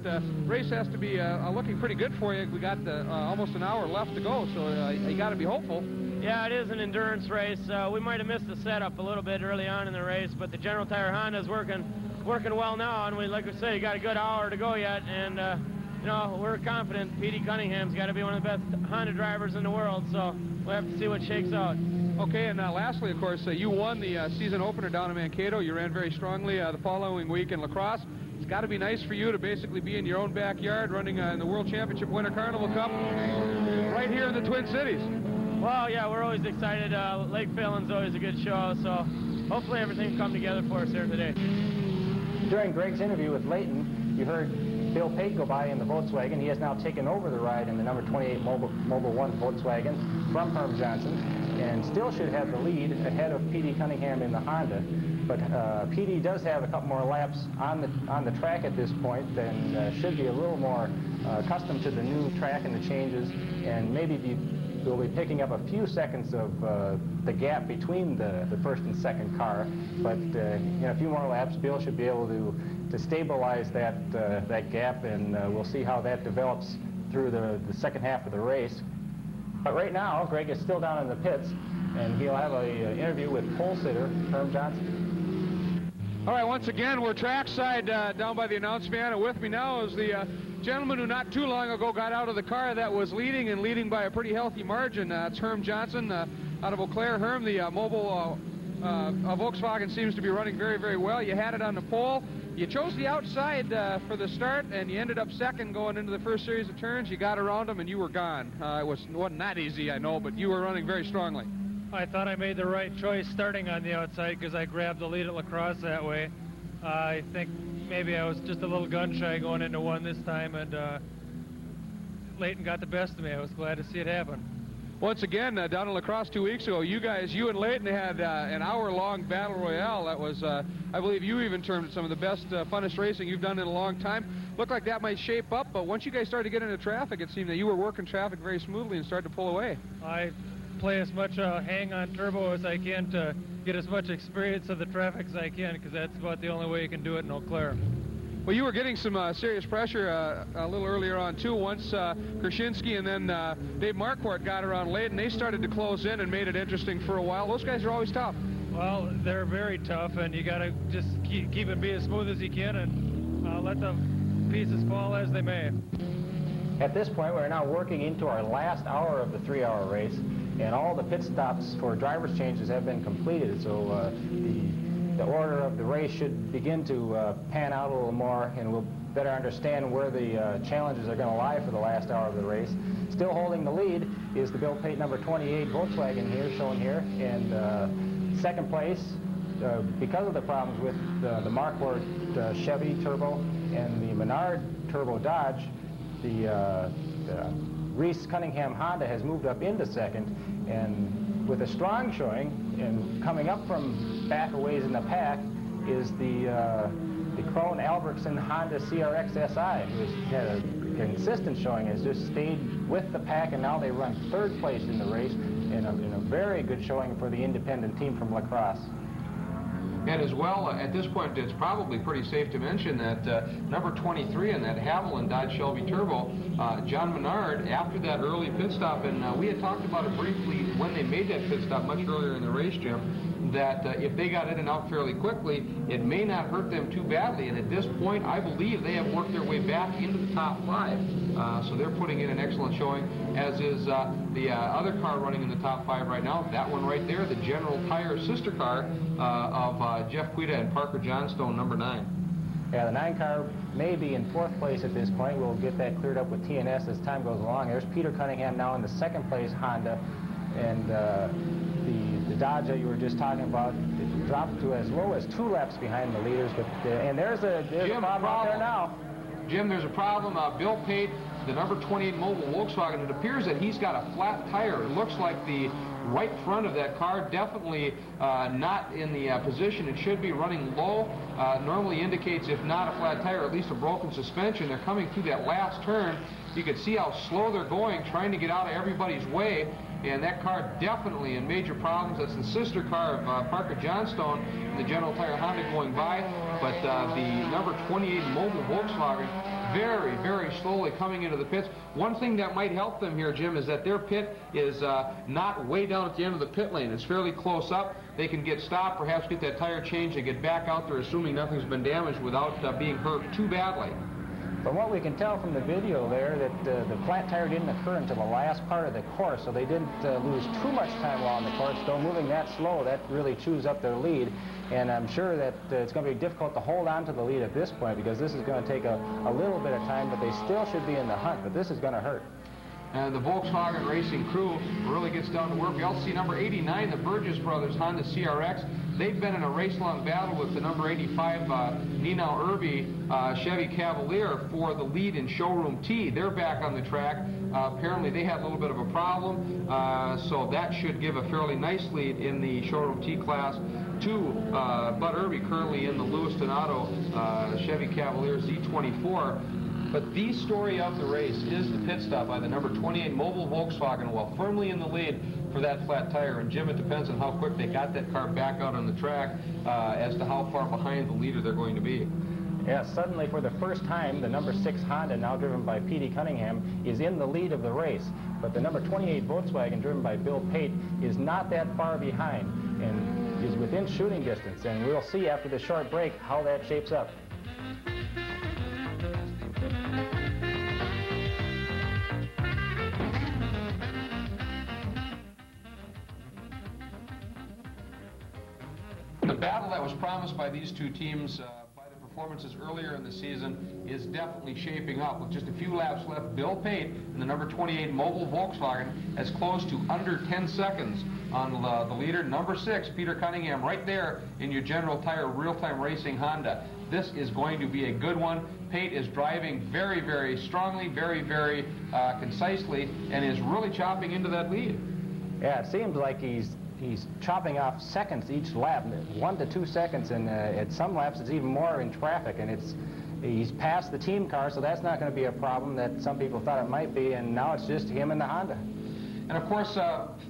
race has to be looking pretty good for you. We got almost an hour left to go, so you got to be hopeful. Yeah, it is an endurance race. We might have missed the setup a little bit early on in the race, but the General Tire Honda is working well now, and like we say, you got a good hour to go yet, and you know, we're confident P.D. Cunningham's got to be one of the best Honda drivers in the world, so we'll have to see what shakes out. Okay, and lastly, of course, you won the season opener down in Mankato. You ran very strongly the following week in La Crosse. It's got to be nice for you to basically be in your own backyard running in the World Championship Winter Carnival Cup right here in the Twin Cities. Well, yeah, we're always excited. Lake Phalen's always a good show, so hopefully everything will come together for us here today. During Greg's interview with Leighton, you heard Bill Pate go by in the Volkswagen. He has now taken over the ride in the number 28 Mobile 1 Volkswagen from Herm Johnson, and still should have the lead ahead of P.D. Cunningham in the Honda. But P.D. does have a couple more laps on the track at this point, and should be a little more accustomed to the new track and the changes, and maybe we'll be picking up a few seconds of the gap between the first and second car. But in a few more laps, Bill should be able to stabilize that gap, and we'll see how that develops through the second half of the race. But right now, Greg is still down in the pits, and he'll have an interview with pole sitter Herm Johnson. All right, once again, we're trackside down by the announce van, and with me now is the gentleman who not too long ago got out of the car that was leading by a pretty healthy margin. It's Herm Johnson out of Eau Claire. Herm, the Mobile Volkswagen seems to be running very, very well. You had it on the pole. You chose the outside for the start, and you ended up second going into the first series of turns. You got around them, and you were gone. It wasn't that easy, I know, but you were running very strongly. I thought I made the right choice starting on the outside because I grabbed the lead at La Crosse that way. I think maybe I was just a little gun-shy going into one this time, and Leighton got the best of me. I was glad to see it happen. Once again, down in La Crosse 2 weeks ago, you and Leighton had an hour-long battle royale. That was, I believe you even termed it some of the best, funnest racing you've done in a long time. Looked like that might shape up, but once you guys started to get into traffic, it seemed that you were working traffic very smoothly and started to pull away. I play as much hang-on turbo as I can to get as much experience of the traffic as I can, because that's about the only way you can do it in Eau Claire. Well, you were getting some serious pressure a little earlier on, too. Once Krasinski and then Dave Marquardt got around Leighton, they started to close in and made it interesting for a while. Those guys are always tough. Well, they're very tough, and you got to just keep it be as smooth as you can and let the pieces fall as they may. At this point, we're now working into our last hour of the 3-hour race, and all the pit stops for driver's changes have been completed, so the order of the race should begin to pan out a little more, and we'll better understand where the challenges are going to lie for the last hour of the race. Still holding the lead is the Bill Pate number 28 Volkswagen here, shown here, and second place, because of the problems with the Marquardt Chevy Turbo and the Menard Turbo Dodge, the Reese Cunningham Honda has moved up into second, and with a strong showing and coming up from back a ways in the pack is the Krone Albertson Honda CRX SI, who has had a consistent showing, has just stayed with the pack, and now they run third place in the race in a very good showing for the independent team from La Crosse. And as well, at this point, it's probably pretty safe to mention that number 23 in that Haviland Dodge Shelby Turbo, John Menard, after that early pit stop, and we had talked about it briefly when they made that pit stop much earlier in the race, Jim, that if they got in and out fairly quickly, it may not hurt them too badly. And at this point, I believe they have worked their way back into the top 5. So they're putting in an excellent showing, as is the other car running in the top 5 right now. That one right there, the General Tire sister car of Jeff Quita and Parker Johnstone, number 9. Yeah, the 9 car may be in 4th place at this point. We'll get that cleared up with TNS as time goes along. There's Peter Cunningham now in the 2nd place Honda, and the Dodge that you were just talking about, it dropped to as low as 2 laps behind the leaders. But and there's a problem out there now. Jim, there's a problem. Bill Pate, the number 28 Mobile Volkswagen, it appears that he's got a flat tire. It looks like the right front of that car definitely not in the position it should be, running low. Normally indicates, if not a flat tire, at least a broken suspension. They're coming through that last turn. You can see how slow they're going, trying to get out of everybody's way. And that car definitely in major problems. That's the sister car of Parker Johnstone and the General Tire Honda going by. But the number 28 Mobile Volkswagen very, very slowly coming into the pits. One thing that might help them here, Jim, is that their pit is not way down at the end of the pit lane. It's fairly close up. They can get stopped, perhaps get that tire changed, and get back out there, assuming nothing's been damaged, without being hurt too badly. From what we can tell from the video there, that the flat tire didn't occur until the last part of the course, so they didn't lose too much time while on the course. Though moving that slow, that really chews up their lead. And I'm sure that it's going to be difficult to hold on to the lead at this point, because this is going to take a little bit of time, but they still should be in the hunt, but this is going to hurt. And the Volkswagen racing crew really gets down to work. We also see number 89, the Burgess brothers Honda CRX. They've been in a race-long battle with the number 85 Nino Irby Chevy Cavalier for the lead in Showroom T. They're back on the track. Apparently they had a little bit of a problem, so that should give a fairly nice lead in the Showroom T class to Bud Irby, currently in the Lewis Donato Chevy Cavalier Z24. But the story of the race is the pit stop by the number 28 Mobile Volkswagen, while firmly in the lead for that flat tire. And Jim, it depends on how quick they got that car back out on the track as to how far behind the leader they're going to be. Yeah, suddenly for the first time, the number 6 Honda, now driven by P.D. Cunningham, is in the lead of the race. But the number 28 Volkswagen, driven by Bill Pate, is not that far behind and is within shooting distance. And we'll see after the short break how that shapes up. battle that was promised by these two teams by the performances earlier in the season is definitely shaping up. With just a few laps left, Bill Pate in the number 28 Mobile Volkswagen has closed to under 10 seconds on the leader. Number 6, Peter Cunningham, right there in your General Tire real-time racing Honda. This is going to be a good one. Pate is driving very, very strongly, very, very concisely, and is really chopping into that lead. Yeah, it seems like he's chopping off seconds each lap, 1 to 2 seconds, and at some laps it's even more in traffic, and he's passed the team car, so that's not going to be a problem that some people thought it might be, and now it's just him and the Honda. And of course,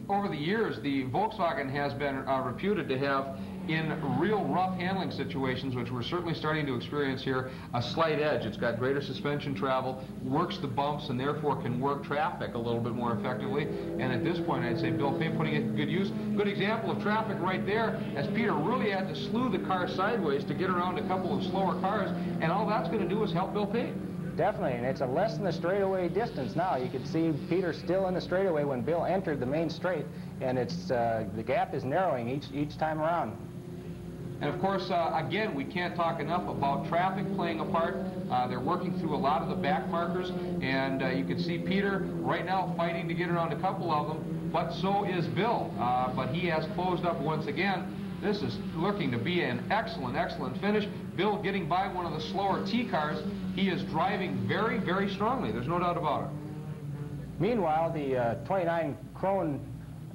over the years, the Volkswagen has been reputed to have, in real rough handling situations, which we're certainly starting to experience here, a slight edge. It's got greater suspension travel, works the bumps, and therefore can work traffic a little bit more effectively. And at this point, I'd say Bill Pate putting it to good use. Good example of traffic right there, as Peter really had to slew the car sideways to get around a couple of slower cars, and all that's going to do is help Bill Pate. Definitely, and it's a less than the straightaway distance now. You can see Peter still in the straightaway when Bill entered the main straight, and it's the gap is narrowing each time around. And of course, again, we can't talk enough about traffic playing a part. They're working through a lot of the back markers, and you can see Peter right now fighting to get around a couple of them, but so is Bill. But he has closed up once again. This is looking to be an excellent, excellent finish. Bill getting by one of the slower T cars. He is driving very, very strongly. There's no doubt about it. Meanwhile, the 29 Krone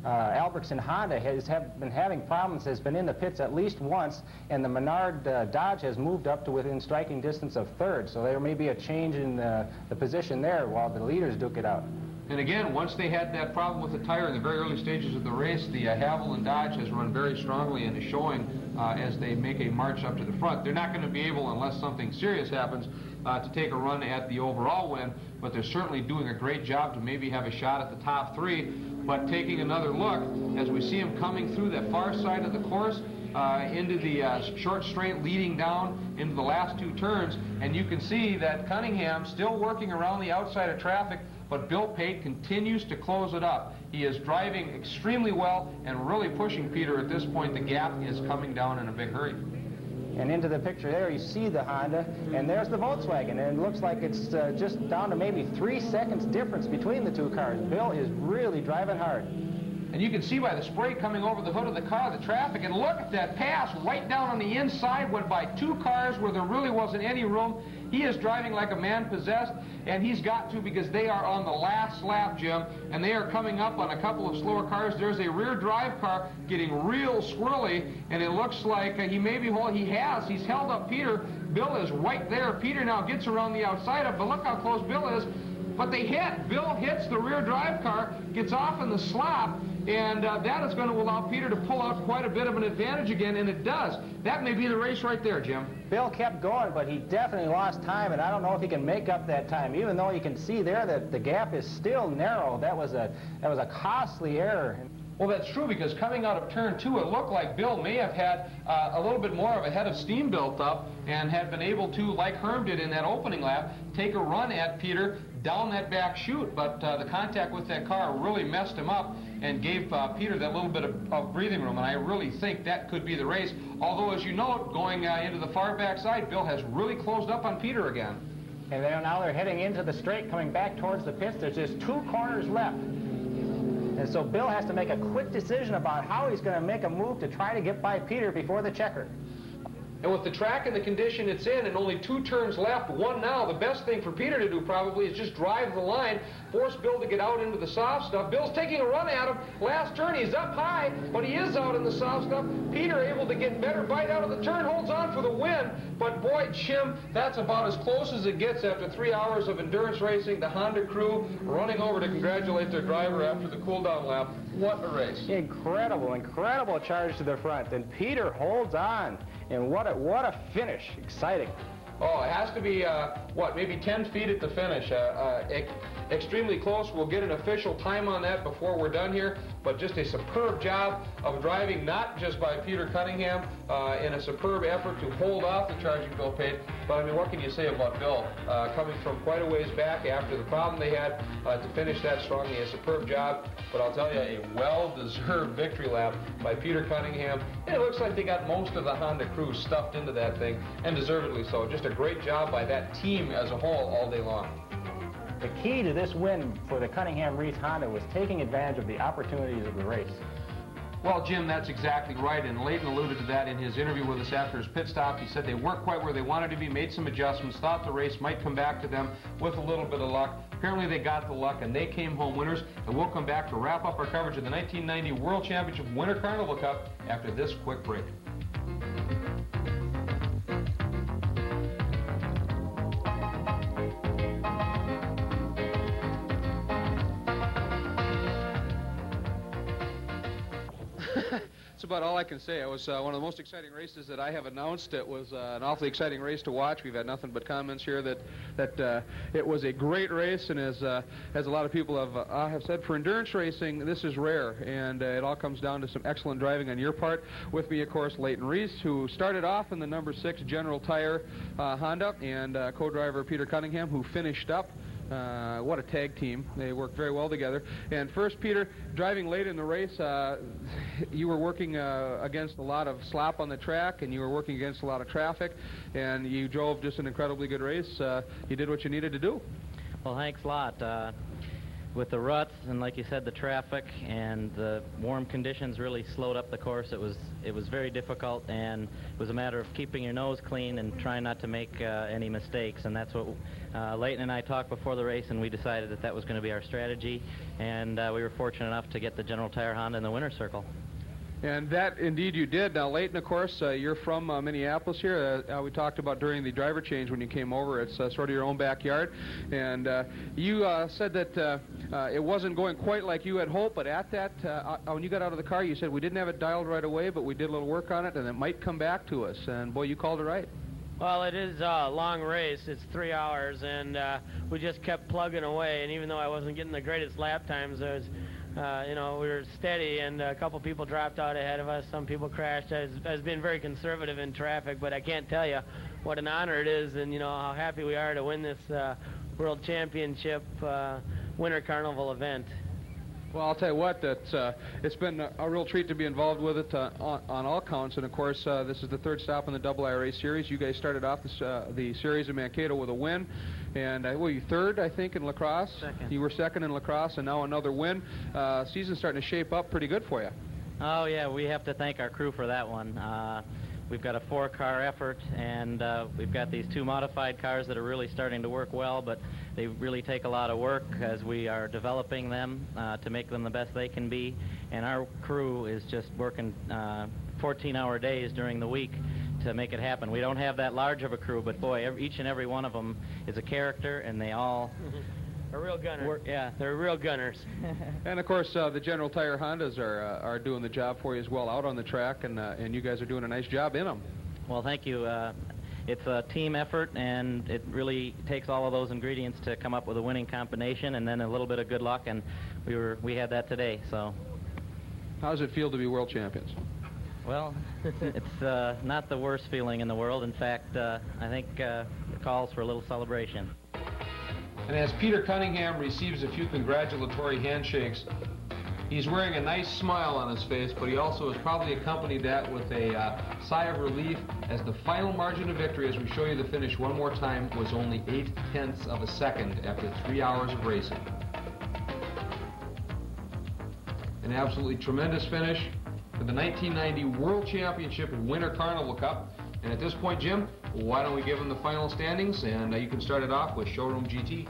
Albertson Honda has been having problems, has been in the pits at least once, and the Menard Dodge has moved up to within striking distance of third, so there may be a change in the position there while the leaders duke it out. And again, once they had that problem with the tire in the very early stages of the race, the Haviland Dodge has run very strongly and is showing as they make a march up to the front. They're not going to be able, unless something serious happens, to take a run at the overall win, but they're certainly doing a great job to maybe have a shot at the top 3. But taking another look, as we see him coming through that far side of the course, into the short straight leading down into the last 2 turns, and you can see that Cunningham still working around the outside of traffic, but Bill Pate continues to close it up. He is driving extremely well and really pushing Peter at this point. The gap is coming down in a big hurry. And into the picture there, you see the Honda, and there's the Volkswagen, and it looks like it's just down to maybe 3 seconds difference between the 2 cars. Bill is really driving hard. And you can see by the spray coming over the hood of the car, the traffic, and look at that pass right down on the inside, went by 2 cars where there really wasn't any room. He is driving like a man possessed, and he's got to, because they are on the last lap, Jim, and they are coming up on a couple of slower cars. There's a rear drive car getting real swirly, and it looks like he may be he's held up Peter. Bill is right there. Peter now gets around the outside of, but look how close Bill is. But they hit. Bill hits the rear drive car, gets off in the slop, and that is going to allow Peter to pull out quite a bit of an advantage again, and it does. That may be the race right there, Jim. Bill kept going, but he definitely lost time, and I don't know if he can make up that time, even though you can see there that the gap is still narrow. That was a costly error. Well, that's true, because coming out of turn 2, it looked like Bill may have had a little bit more of a head of steam built up and had been able to, like Herm did in that opening lap, take a run at Peter down that back chute, but the contact with that car really messed him up and gave Peter that little bit of breathing room, and I really think that could be the race. Although, as you note, going into the far back side, Bill has really closed up on Peter again. And now they're heading into the straight, coming back towards the pits. There's just 2 corners left. And so Bill has to make a quick decision about how he's going to make a move to try to get by Peter before the checker. And with the track and the condition it's in and only 2 turns left, 1 now, the best thing for Peter to do probably is just drive the line, force Bill to get out into the soft stuff. Bill's taking a run at him. Last turn, he's up high, but he is out in the soft stuff. Peter able to get better bite out of the turn, holds on for the win. But boy, Jim, that's about as close as it gets after 3 hours of endurance racing. The Honda crew running over to congratulate their driver after the cool-down lap. What a race. Incredible, incredible charge to the front. And Peter holds on. And what a finish. Exciting. Oh, it has to be, what, maybe 10 feet at the finish. Extremely close. We'll get an official time on that before we're done here. but just a superb job of driving, not just by Peter Cunningham in a superb effort to hold off the charging Bill Pate, but I mean, what can you say about Bill? Coming from quite a ways back after the problem they had to finish that strongly, a superb job, but I'll tell you, a well-deserved victory lap by Peter Cunningham. And it looks like they got most of the Honda crew stuffed into that thing, and deservedly so. Just a great job by that team as a whole all day long. The key to this win for the Cunningham-Reese Honda was taking advantage of the opportunities of the race. Well, Jim, that's exactly right, and Leighton alluded to that in his interview with us after his pit stop. He said they weren't quite where they wanted to be, made some adjustments, thought the race might come back to them with a little bit of luck. Apparently they got the luck, and they came home winners, and we'll come back to wrap up our coverage of the 1990 World Championship Winter Carnival Cup after this quick break. That's about all I can say. It was one of the most exciting races that I have announced. It was an awfully exciting race to watch. We've had nothing but comments here that it was a great race, and as a lot of people have said, for endurance racing, this is rare, and it all comes down to some excellent driving on your part. With me, of course, Leighton Reese, who started off in the number 6 General Tire Honda, and co-driver Peter Cunningham, who finished up. What a tag team. They worked very well together. And first, Peter, driving late in the race, you were working against a lot of slop on the track, and you were working against a lot of traffic, and you drove just an incredibly good race. You did what you needed to do. Well, thanks a lot. With the ruts and, like you said, the traffic and the warm conditions really slowed up the course. It was very difficult, and it was a matter of keeping your nose clean and trying not to make any mistakes. And that's what Leighton and I talked before the race, and we decided that that was going to be our strategy. And we were fortunate enough to get the General Tire Honda in the winner's circle. And that, indeed, you did. Now, Leighton, of course, you're from Minneapolis here. We talked about during the driver change when you came over. It's sort of your own backyard. And you said that it wasn't going quite like you had hoped, but at that, when you got out of the car, you said, we didn't have it dialed right away, but we did a little work on it, and it might come back to us. And, boy, you called it right. Well, it is a long race. It's 3 hours, and we just kept plugging away. And even though I wasn't getting the greatest lap times, I was... you know, we were steady, and a couple people dropped out ahead of us. Some people crashed. I was being very conservative in traffic, but I can't tell you what an honor it is, and you know how happy we are to win this World Championship Winter Carnival event. Well, I'll tell you what, it's been a real treat to be involved with it on all counts. And, of course, this is the third stop in the IIRA series. You guys started off the series in Mankato with a win. And, well, you third, I think, in lacrosse. Second. You were second in lacrosse, and now another win. Season's starting to shape up pretty good for you. Oh, yeah, we have to thank our crew for that one. We've got a 4-car effort, and we've got these 2 modified cars that are really starting to work well, but they really take a lot of work as we are developing them to make them the best they can be. And our crew is just working 14-hour days during the week to make it happen. We don't have that large of a crew, but boy, each and every one of them is a character, and they all... A real gunner. Yeah. They're real gunners. And, of course, the General Tire Hondas are doing the job for you as well out on the track, and you guys are doing a nice job in them. Well, thank you. It's a team effort, and it really takes all of those ingredients to come up with a winning combination, and then a little bit of good luck, and we had that today. So, how does it feel to be world champions? Well, it's not the worst feeling in the world. In fact, I think it calls for a little celebration. And as Peter Cunningham receives a few congratulatory handshakes, he's wearing a nice smile on his face, but he also has probably accompanied that with a sigh of relief, as the final margin of victory, as we show you the finish one more time, was only 0.8 of a second after 3 hours of racing. An absolutely tremendous finish for the 1990 World Championship Winter Carnival Cup. And at this point, Jim, why don't we give them the final standings, and you can start it off with Showroom GT.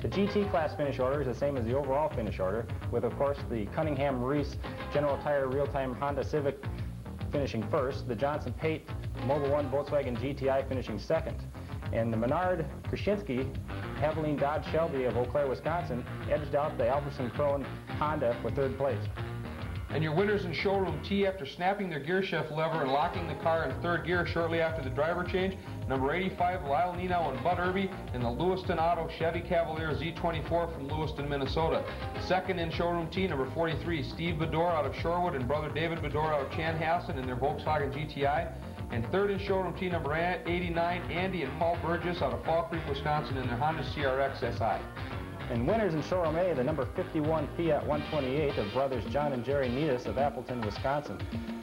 The GT class finish order is the same as the overall finish order, with, of course, the Cunningham-Reese General Tire Real-Time Honda Civic finishing first, the Johnson-Pate Mobil 1 Volkswagen GTI finishing second, and the Menard Krasinski Havoline Dodge Shelby of Eau Claire, Wisconsin, edged out the Alverson Krone Honda for third place. And your winners in Showroom T, after snapping their gear shift lever and locking the car in third gear shortly after the driver change, number 85, Lyle Nenow and Bud Irby in the Lewiston Auto Chevy Cavalier Z24 from Lewiston, Minnesota. Second in Showroom T, number 43, Steve Bedore out of Shorewood and brother David Bedore out of Chanhassen in their Volkswagen GTI. And third in Showroom T, number 89, Andy and Paul Burgess out of Fall Creek, Wisconsin in their Honda CRX SI. And winners in Showroom A, the number 51 Fiat 128 of brothers John and Jerry Needus of Appleton, Wisconsin.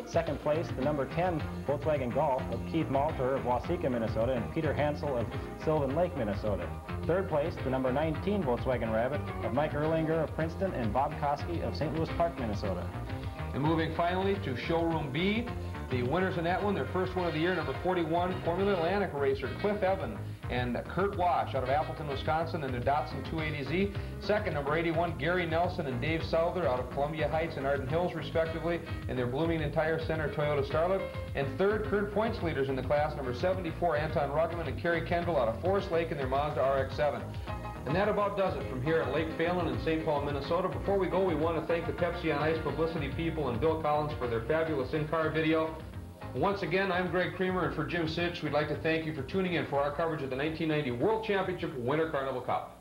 Second place, the number 10 Volkswagen Golf of Keith Malter of Waseca, Minnesota, and Peter Hansel of Sylvan Lake, Minnesota. Third place, the number 19 Volkswagen Rabbit of Mike Erlinger of Princeton and Bob Koski of St. Louis Park, Minnesota. And moving finally to Showroom B, the winners in that one, their first one of the year, number 41, Formula Atlantic racer Cliff Evan and Kurt Wash out of Appleton, Wisconsin in their Datsun 280Z. Second, number 81, Gary Nelson and Dave Souther out of Columbia Heights and Arden Hills, respectively, in their Bloomington Tire Center Toyota Starlet. And third, current points leaders in the class, number 74, Anton Ruggeman and Kerry Kendall out of Forest Lake in their Mazda RX-7. And that about does it from here at Lake Phalen in St. Paul, Minnesota. Before we go, we want to thank the Pepsi on Ice publicity people and Bill Collins for their fabulous in-car video. Once again, I'm Greg Creamer, and for Jim Cich, we'd like to thank you for tuning in for our coverage of the 1990 World Championship Winter Carnival Cup.